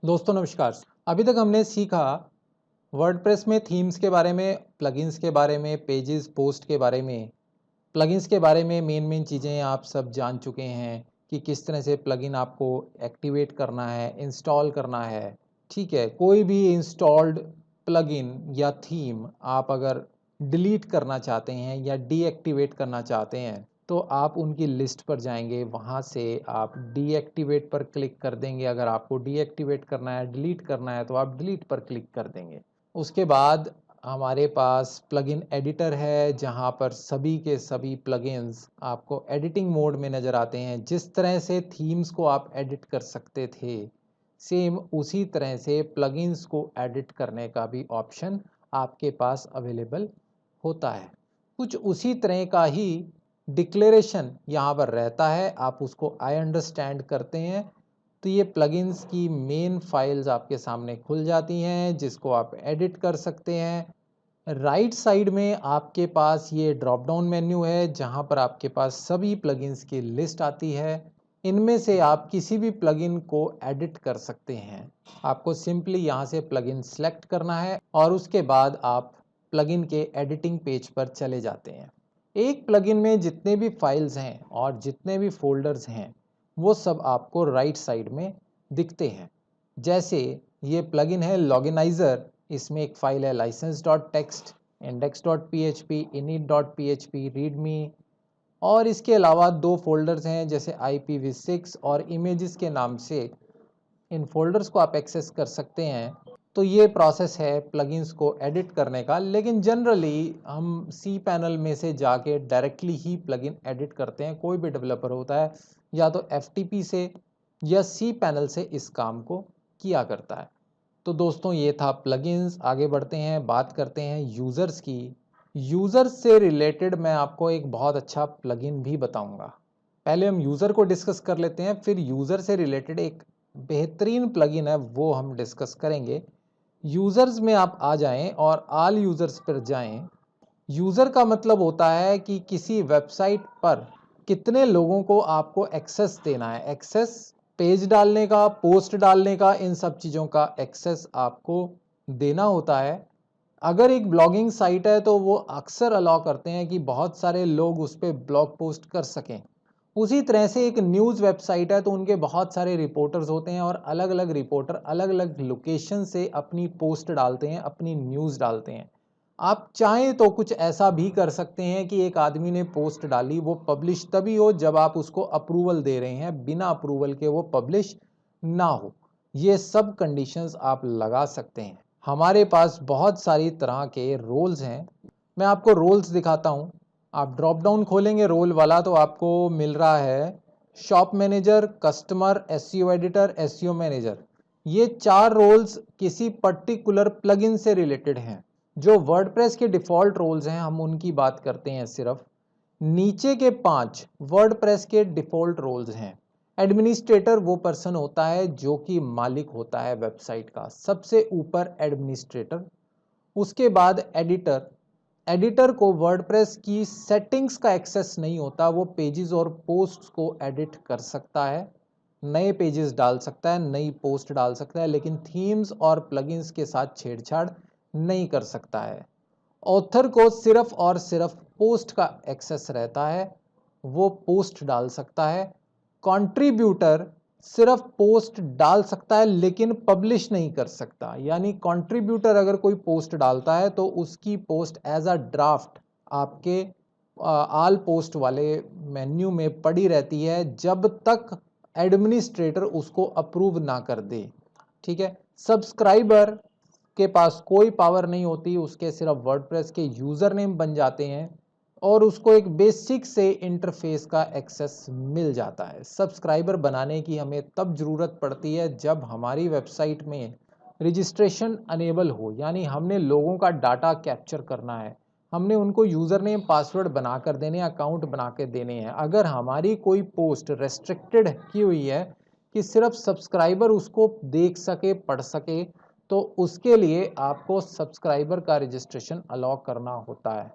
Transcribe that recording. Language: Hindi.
दोस्तों नमस्कार। अभी तक हमने सीखा वर्डप्रेस में थीम्स के बारे में, प्लगइन्स के बारे में, पेजेस पोस्ट के बारे में। प्लगइन्स के बारे में मेन चीज़ें आप सब जान चुके हैं कि किस तरह से प्लगइन आपको एक्टिवेट करना है, इंस्टॉल करना है। ठीक है, कोई भी इंस्टॉल्ड प्लगइन या थीम आप अगर डिलीट करना चाहते हैं या डीएक्टिवेट करना चाहते हैं तो आप उनकी लिस्ट पर जाएंगे, वहाँ से आप डीएक्टिवेट पर क्लिक कर देंगे। अगर आपको डीएक्टिवेट करना है, डिलीट करना है तो आप डिलीट पर क्लिक कर देंगे। उसके बाद हमारे पास प्लगइन एडिटर है, जहाँ पर सभी के सभी प्लगइन्स आपको एडिटिंग मोड में नज़र आते हैं। जिस तरह से थीम्स को आप एडिट कर सकते थे, सेम उसी तरह से प्लगइन्स को एडिट करने का भी ऑप्शन आपके पास अवेलेबल होता है। कुछ उसी तरह का ही डिक्लेरेशन यहाँ पर रहता है, आप उसको आई अंडरस्टैंड करते हैं तो ये प्लगइन्स की मेन फाइल्स आपके सामने खुल जाती हैं, जिसको आप एडिट कर सकते हैं। राइट साइड में आपके पास ये ड्रॉप डाउन मेन्यू है, जहाँ पर आपके पास सभी प्लगइन्स की लिस्ट आती है। इनमें से आप किसी भी प्लगइन को एडिट कर सकते हैं। आपको सिंपली यहाँ से प्लगइन सेलेक्ट करना है और उसके बाद आप प्लगइन के एडिटिंग पेज पर चले जाते हैं। एक प्लगइन में जितने भी फाइल्स हैं और जितने भी फोल्डर्स हैं वो सब आपको राइट साइड में दिखते हैं। जैसे ये प्लगइन है लॉगिनाइजर, इसमें एक फाइल है license.txt, index.php, init.php, readme और इसके अलावा दो फोल्डर्स हैं जैसे IPv6 और इमेजेस के नाम से। इन फोल्डर्स को आप एक्सेस कर सकते हैं। तो ये प्रोसेस है प्लगइन्स को एडिट करने का, लेकिन जनरली हम सी पैनल में से जाके डायरेक्टली ही प्लगइन एडिट करते हैं। कोई भी डेवलपर होता है या तो FTP से या सी पैनल से इस काम को किया करता है। तो दोस्तों ये था प्लगइन्स। आगे बढ़ते हैं, बात करते हैं यूज़र्स की। यूज़र्स से रिलेटेड मैं आपको एक बहुत अच्छा प्लगइन भी बताऊंगा। पहले हम यूज़र को डिस्कस कर लेते हैं, फिर यूज़र से रिलेटेड एक बेहतरीन प्लगइन है वो हम डिस्कस करेंगे। यूज़र्स में आप आ जाएं और ऑल यूज़र्स पर जाएं। यूज़र का मतलब होता है कि किसी वेबसाइट पर कितने लोगों को आपको एक्सेस देना है। एक्सेस पेज डालने का, पोस्ट डालने का, इन सब चीज़ों का एक्सेस आपको देना होता है। अगर एक ब्लॉगिंग साइट है तो वो अक्सर अलाउ करते हैं कि बहुत सारे लोग उस पर ब्लॉग पोस्ट कर सकें। उसी तरह से एक न्यूज़ वेबसाइट है तो उनके बहुत सारे रिपोर्टर्स होते हैं और अलग अलग रिपोर्टर अलग अलग लोकेशन से अपनी पोस्ट डालते हैं, अपनी न्यूज़ डालते हैं। आप चाहें तो कुछ ऐसा भी कर सकते हैं कि एक आदमी ने पोस्ट डाली, वो पब्लिश तभी हो जब आप उसको अप्रूवल दे रहे हैं, बिना अप्रूवल के वो पब्लिश ना हो। ये सब कंडीशंस आप लगा सकते हैं। हमारे पास बहुत सारी तरह के रोल्स हैं। मैं आपको रोल्स दिखाता हूँ। आप ड्रॉप डाउन खोलेंगे रोल वाला तो आपको मिल रहा है shop manager, customer, SEO editor, SEO manager. ये चार रोल्स किसी पर्टिकुलर प्लगइन से रिलेटेड हैं। जो वर्डप्रेस के डिफ़ॉल्ट रोल्स हैं हम उनकी बात करते हैं सिर्फ। नीचे के 5 वर्डप्रेस के डिफ़ॉल्ट रोल्स हैं। एडमिनिस्ट्रेटर वो पर्सन होता है जो कि मालिक होता है वेबसाइट का, सबसे ऊपर एडमिनिस्ट्रेटर। उसके बाद एडिटर। एडिटर को वर्डप्रेस की सेटिंग्स का एक्सेस नहीं होता, वो पेजेस और पोस्ट्स को एडिट कर सकता है, नए पेजेस डाल सकता है, नई पोस्ट डाल सकता है, लेकिन थीम्स और प्लगइन्स के साथ छेड़छाड़ नहीं कर सकता है। ऑथर को सिर्फ और सिर्फ पोस्ट का एक्सेस रहता है, वो पोस्ट डाल सकता है। कंट्रीब्यूटर सिर्फ पोस्ट डाल सकता है लेकिन पब्लिश नहीं कर सकता। यानी कंट्रीब्यूटर अगर कोई पोस्ट डालता है तो उसकी पोस्ट एज अ ड्राफ्ट आपके आल पोस्ट वाले मेन्यू में पड़ी रहती है जब तक एडमिनिस्ट्रेटर उसको अप्रूव ना कर दे। ठीक है, सब्सक्राइबर के पास कोई पावर नहीं होती, उसके सिर्फ वर्डप्रेस के यूज़र नेम बन जाते हैं और उसको एक बेसिक से इंटरफेस का एक्सेस मिल जाता है। सब्सक्राइबर बनाने की हमें तब ज़रूरत पड़ती है जब हमारी वेबसाइट में रजिस्ट्रेशन अनेबल हो, यानी हमने लोगों का डाटा कैप्चर करना है, हमने उनको यूज़र नेम पासवर्ड बना कर देने, अकाउंट बना के देने हैं। अगर हमारी कोई पोस्ट रेस्ट्रिक्टेड की हुई है कि सिर्फ सब्सक्राइबर उसको देख सके, पढ़ सके, तो उसके लिए आपको सब्सक्राइबर का रजिस्ट्रेशन अलाउ करना होता है।